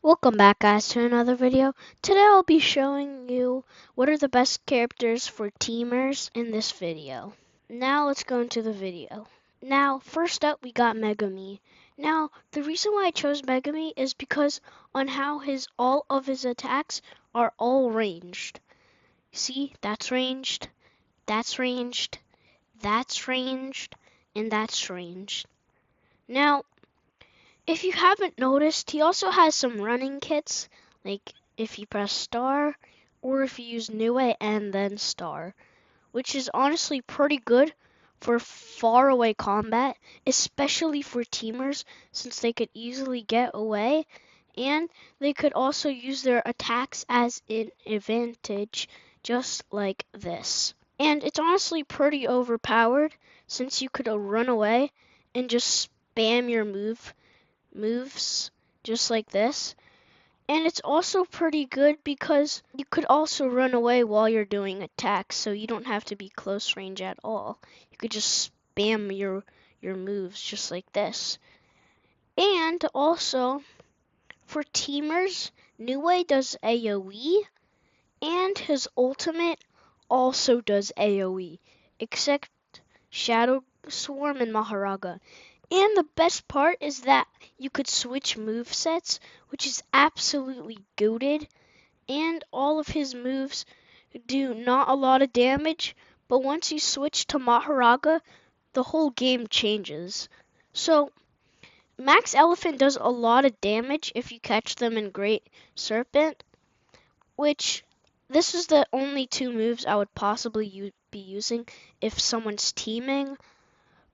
Welcome back guys to another video. Today I'll be showing you what are the best characters for teamers in this video. Now let's go into the video. Now first up we got Megami. Now the reason why I chose Megami is because on how all of his attacks are all ranged. See, that's ranged, that's ranged, that's ranged, and that's ranged. Now if you haven't noticed, he also has some running kits, like if you press star, or if you use New Way and then star, which is honestly pretty good for far away combat, especially for teamers, since they could easily get away, and they could also use their attacks as an advantage, just like this. And it's honestly pretty overpowered, since you could run away and just spam your moves just like this. And it's also pretty good because you could also run away while you're doing attacks, so you don't have to be close range at all. You could just spam your moves just like this. And also for teamers, New Way does AoE and his ultimate also does AoE, except Shadow Swarm and Maharaga. And the best part is that you could switch movesets, which is absolutely goated. And all of his moves do not a lot of damage, but once you switch to Maharaga, the whole game changes. So, Max Elephant does a lot of damage if you catch them in Great Serpent, which this is the only two moves I would possibly be using if someone's teaming.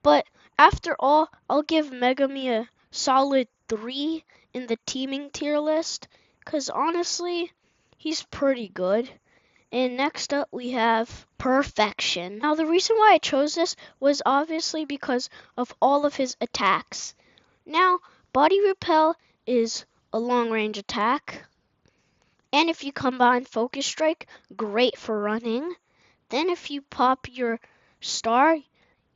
But after all, I'll give Megami a solid 3 in the teaming tier list, because honestly, he's pretty good. And next up we have Perfection. Now the reason why I chose this was obviously because of all of his attacks. Now, Body Repel is a long range attack, and if you combine Focus Strike, great for running. Then if you pop your star,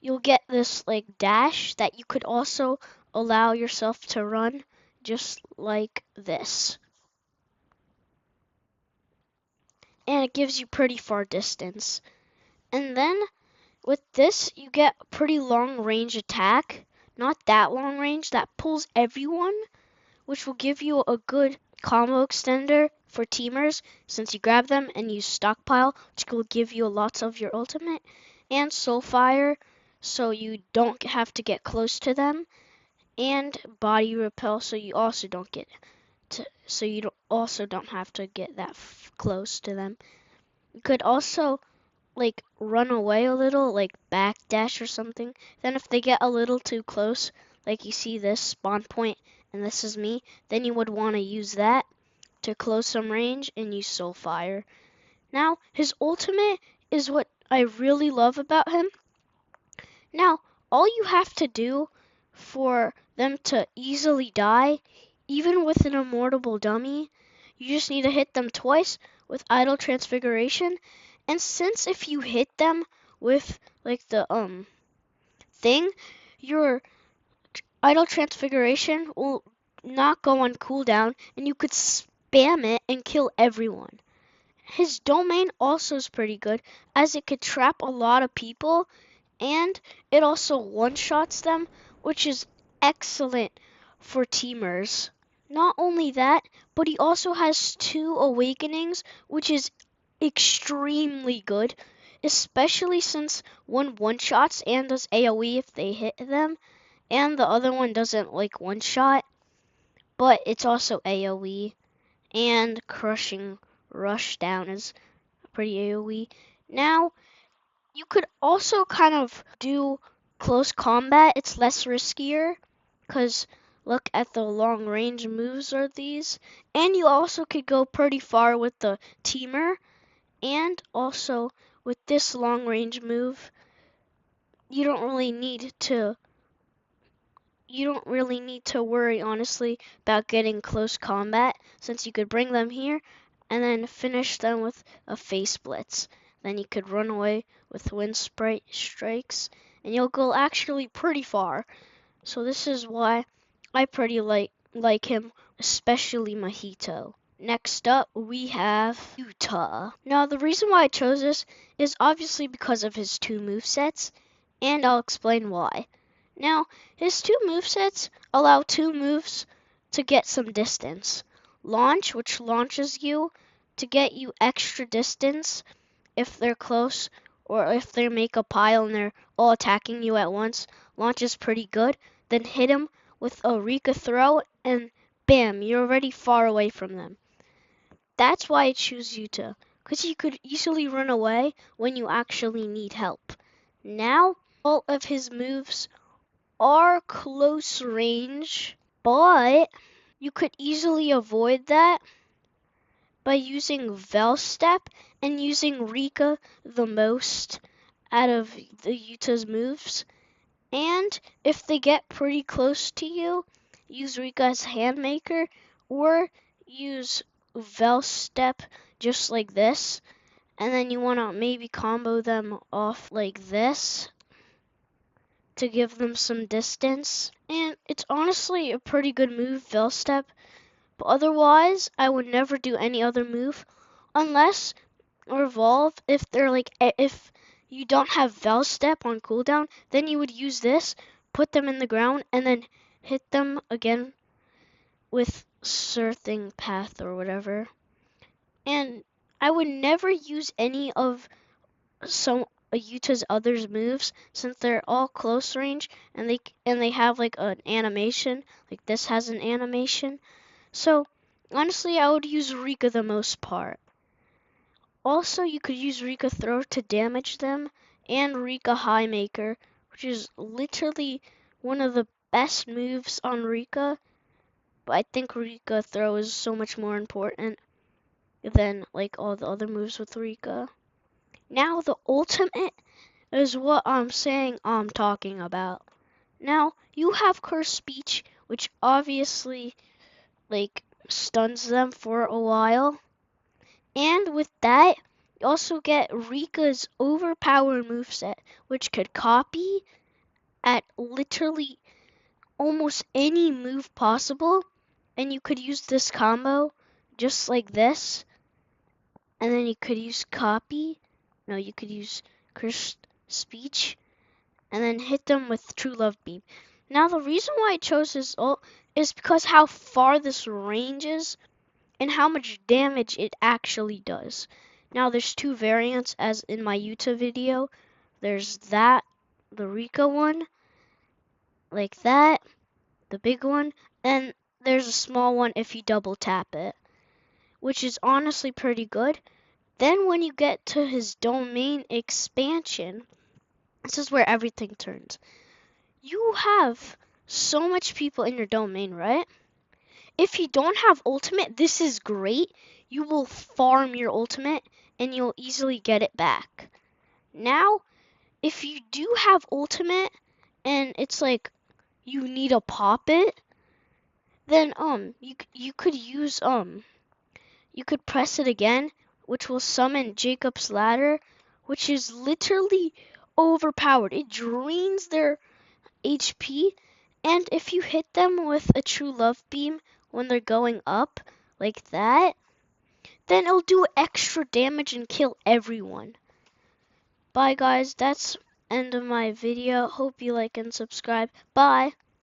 you'll get this like dash that you could also allow yourself to run just like this. And it gives you pretty far distance. And then with this, you get a pretty long range attack. Not that long range, that pulls everyone, which will give you a good combo extender for teamers since you grab them and use stockpile, which will give you lots of your ultimate, and Soulfire, so you don't have to get close to them, and Body Repel, so you also don't have to get that close to them. You could also like run away a little, like backdash or something. Then if they get a little too close, like you see this spawn point and this is me, then you would want to use that to close some range and use Soulfire. Now, his ultimate is what I really love about him. Now, all you have to do for them to easily die, even with an immortal dummy, you just need to hit them twice with Idle Transfiguration. And since if you hit them with like the thing, your Idle Transfiguration will not go on cooldown and you could spam it and kill everyone. His domain also is pretty good as it could trap a lot of people and it also one-shots them, which is excellent for teamers. Not only that, but he also has 2 awakenings, which is extremely good, especially since one-shots and does AoE if they hit them, and the other one doesn't like one-shot, but it's also AoE, and Crushing Rushdown is pretty AoE. Now, you could also kind of do close combat. It's less riskier because look at the long range moves are these. And you also could go pretty far with the teamer. And also with this long range move, you don't really need to worry honestly about getting close combat since you could bring them here and then finish them with a face blitz. Then you could run away with wind strikes, and you'll go actually pretty far. So this is why I pretty like him especially Mojito. Next up, we have Utah. Now, the reason why I chose this is obviously because of his two movesets, and I'll explain why. Now, his two movesets allow two moves to get some distance. Launch, which launches you to get you extra distance if they're close or if they make a pile and they're all attacking you at once. Launch is pretty good. Then hit them with a Rika throw and bam, you're already far away from them. That's why I choose Yuta, because you could easily run away when you actually need help. Now, all of his moves are close range, but you could easily avoid that by using Velstep and using Rika the most out of the Yuta's moves. And if they get pretty close to you, use Rika's Handmaker or use Velstep just like this. And then you want to maybe combo them off like this to give them some distance. And it's honestly a pretty good move, Velstep. But otherwise, I would never do any other move unless Revolve. If you don't have Velstep on cooldown, then you would use this, put them in the ground, and then hit them again with Surfing Path or whatever. And I would never use any of Yuta's other moves since they're all close range and they have like an animation, like this has an animation. So honestly, I would use Rika the most part. Also, you could use Rika Throw to damage them and Rika High Maker, which is literally one of the best moves on Rika. But I think Rika Throw is so much more important than like all the other moves with Rika. Now the ultimate is what I'm saying I'm talking about. Now you have Curse Speech, which obviously like stuns them for a while. And with that, you also get Rika's overpowered moveset, which could copy at literally almost any move possible. And you could use this combo just like this. And then you could use copy. No, you could use Cursed Speech. And then hit them with True Love Beam. Now the reason why I chose this ult is because how far this ranges and how much damage it actually does. Now there's two variants as in my Yuta video. There's that, the Rika one, like that, the big one, and there's a small one if you double tap it, which is honestly pretty good. Then when you get to his domain expansion, this is where everything turns. You have so much people in your domain, right? If you don't have ultimate, this is great. You will farm your ultimate and you'll easily get it back. Now, if you do have ultimate and it's like you need to pop it, then you could use you could press it again, which will summon Jacob's Ladder, which is literally overpowered. It drains their HP, and if you hit them with a True Love Beam when they're going up, like that, then it'll do extra damage and kill everyone. Bye guys, that's end of my video. Hope you like and subscribe. Bye.